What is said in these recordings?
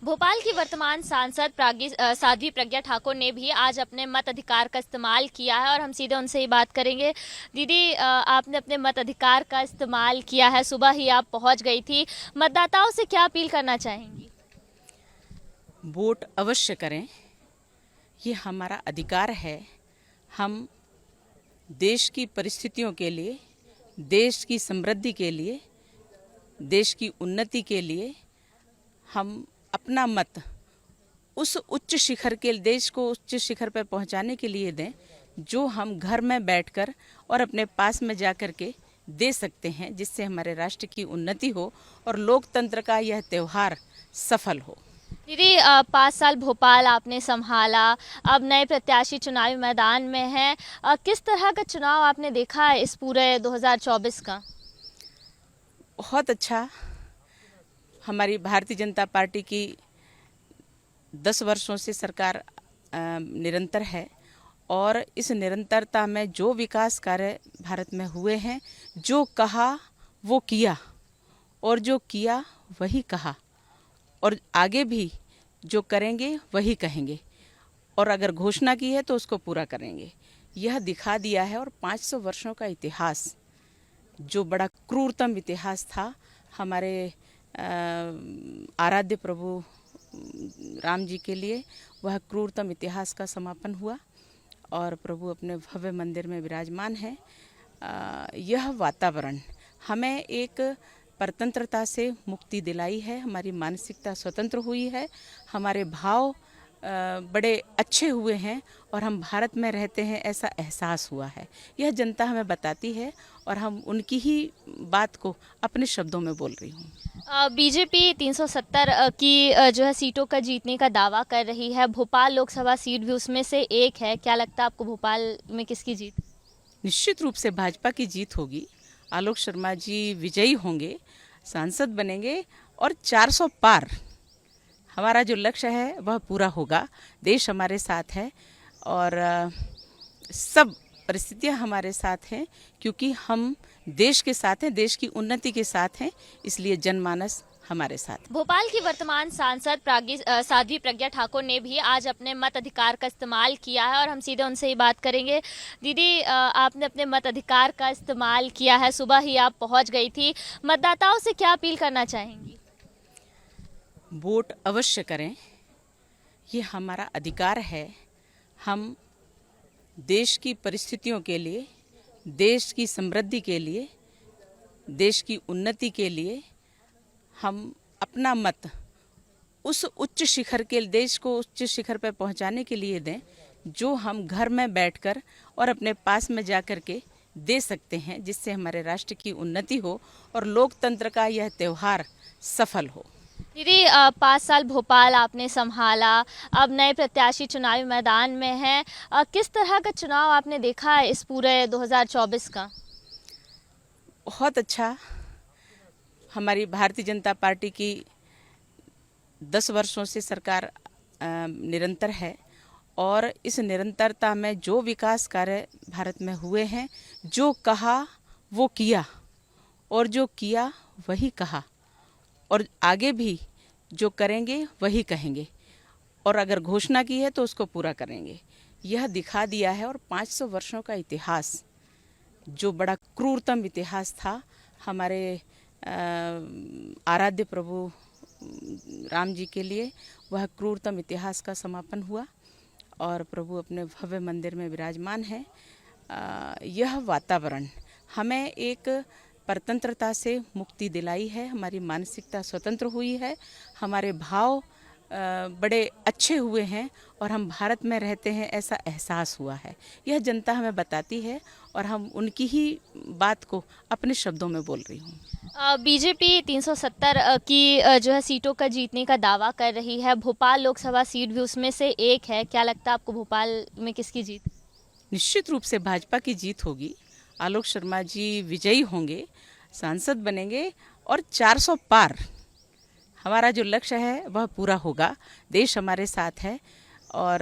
भोपाल की वर्तमान सांसद साध्वी प्रज्ञा ठाकुर ने भी आज अपने मत अधिकार का इस्तेमाल किया है और हम सीधे उनसे ही बात करेंगे। दीदी, आपने अपने मत अधिकार का इस्तेमाल किया है, सुबह ही आप पहुंच गई थी। मतदाताओं से क्या अपील करना चाहेंगी? वोट अवश्य करें, ये हमारा अधिकार है। हम देश की परिस्थितियों के लिए, देश की समृद्धि के लिए, देश की उन्नति के लिए हम अपना मत उस उच्च शिखर के देश को उच्च शिखर पर पहुंचाने के लिए दें जो हम घर में बैठकर और अपने पास में जाकर के दे सकते हैं, जिससे हमारे राष्ट्र की उन्नति हो और लोकतंत्र का यह त्यौहार सफल हो। दीदी, 5 साल भोपाल आपने संभाला, अब नए प्रत्याशी चुनावी मैदान में हैं। किस तरह का चुनाव आपने देखा है इस पूरे 2024 का? बहुत अच्छा। हमारी भारतीय जनता पार्टी की 10 वर्षों से सरकार निरंतर है और इस निरंतरता में जो विकास कार्य भारत में हुए हैं, जो कहा वो किया और जो किया वही कहा और आगे भी जो करेंगे वही कहेंगे और अगर घोषणा की है तो उसको पूरा करेंगे, यह दिखा दिया है। और 500 वर्षों का इतिहास, जो बड़ा क्रूरतम इतिहास था, हमारे आराध्य प्रभु राम जी के लिए वह क्रूरतम इतिहास का समापन हुआ और प्रभु अपने भव्य मंदिर में विराजमान है। यह वातावरण हमें एक परतंत्रता से मुक्ति दिलाई है, हमारी मानसिकता स्वतंत्र हुई है, हमारे भाव बड़े अच्छे हुए हैं और हम भारत में रहते हैं ऐसा एहसास हुआ है। यह जनता हमें बताती है और हम उनकी ही बात को अपने शब्दों में बोल रही हूँ। बीजेपी 370 की जो है सीटों का जीतने का दावा कर रही है। भोपाल लोकसभा सीट भी उसमें से एक है। क्या लगता है आपको, भोपाल में किसकी जीत? निश्चित रूप से भाजपा की जीत होगी। आलोक शर्मा जी विजयी होंगे, सांसद बनेंगे और 400 पार हमारा जो लक्ष्य है वह पूरा होगा। देश हमारे साथ है और सब परिस्थितियां हमारे साथ हैं, क्योंकि हम देश के साथ हैं, देश की उन्नति के साथ हैं, इसलिए जनमानस हमारे साथ। भोपाल की वर्तमान सांसद साध्वी प्रज्ञा ठाकुर ने भी आज अपने मत अधिकार का इस्तेमाल किया है और हम सीधे उनसे ही बात करेंगे। दीदी, आपने अपने मत अधिकार का इस्तेमाल किया है, सुबह ही आप पहुंच गई थी। मतदाताओं से क्या अपील करना चाहेंगी? वोट अवश्य करें, ये हमारा अधिकार है। हम देश की परिस्थितियों के लिए, देश की समृद्धि के लिए, देश की उन्नति के लिए हम अपना मत उस उच्च शिखर के देश को उच्च शिखर पर पहुंचाने के लिए दें जो हम घर में बैठकर और अपने पास में जाकर के दे सकते हैं, जिससे हमारे राष्ट्र की उन्नति हो और लोकतंत्र का यह त्यौहार सफल हो। दीदी, 5 साल भोपाल आपने संभाला, अब नए प्रत्याशी चुनावी मैदान में हैं। किस तरह का चुनाव आपने देखा है इस पूरे 2024 का? बहुत अच्छा। हमारी भारतीय जनता पार्टी की 10 वर्षों से सरकार निरंतर है और इस निरंतरता में जो विकास कार्य भारत में हुए हैं, जो कहा वो किया और जो किया वही कहा और आगे भी जो करेंगे वही कहेंगे और अगर घोषणा की है तो उसको पूरा करेंगे, यह दिखा दिया है। और 500 वर्षों का इतिहास, जो बड़ा क्रूरतम इतिहास था, हमारे आराध्य प्रभु राम जी के लिए वह क्रूरतम इतिहास का समापन हुआ और प्रभु अपने भव्य मंदिर में विराजमान है। यह वातावरण हमें एक परतंत्रता से मुक्ति दिलाई है, हमारी मानसिकता स्वतंत्र हुई है, हमारे भाव बड़े अच्छे हुए हैं और हम भारत में रहते हैं ऐसा एहसास हुआ है। यह जनता हमें बताती है और हम उनकी ही बात को अपने शब्दों में बोल रही हूँ। बीजेपी 370 की जो है सीटों का जीतने का दावा कर रही है। भोपाल लोकसभा सीट भी उसमें से एक है। क्या लगता है आपको, भोपाल में किसकी जीत? निश्चित रूप से भाजपा की जीत होगी। आलोक शर्मा जी विजयी होंगे, सांसद बनेंगे और 400 पार हमारा जो लक्ष्य है वह पूरा होगा। देश हमारे साथ है और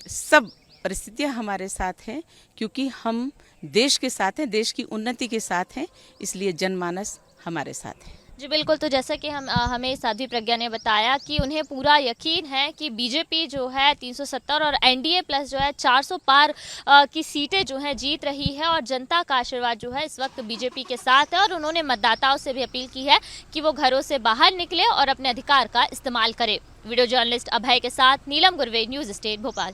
सब परिस्थितियां हमारे साथ हैं, क्योंकि हम देश के साथ हैं, देश की उन्नति के साथ हैं, इसलिए जनमानस हमारे साथ है। जी बिल्कुल, तो जैसा कि हमें साध्वी प्रज्ञा ने बताया कि उन्हें पूरा यकीन है कि बीजेपी जो है 370 और एनडीए प्लस जो है 400 पार की सीटें जो हैं जीत रही है और जनता का आशीर्वाद जो है इस वक्त बीजेपी के साथ है। और उन्होंने मतदाताओं से भी अपील की है कि वो घरों से बाहर निकले और अपने अधिकार का इस्तेमाल करें। वीडियो जर्नलिस्ट अभय के साथ नीलम गुरवे, न्यूज़ स्टेट भोपाल।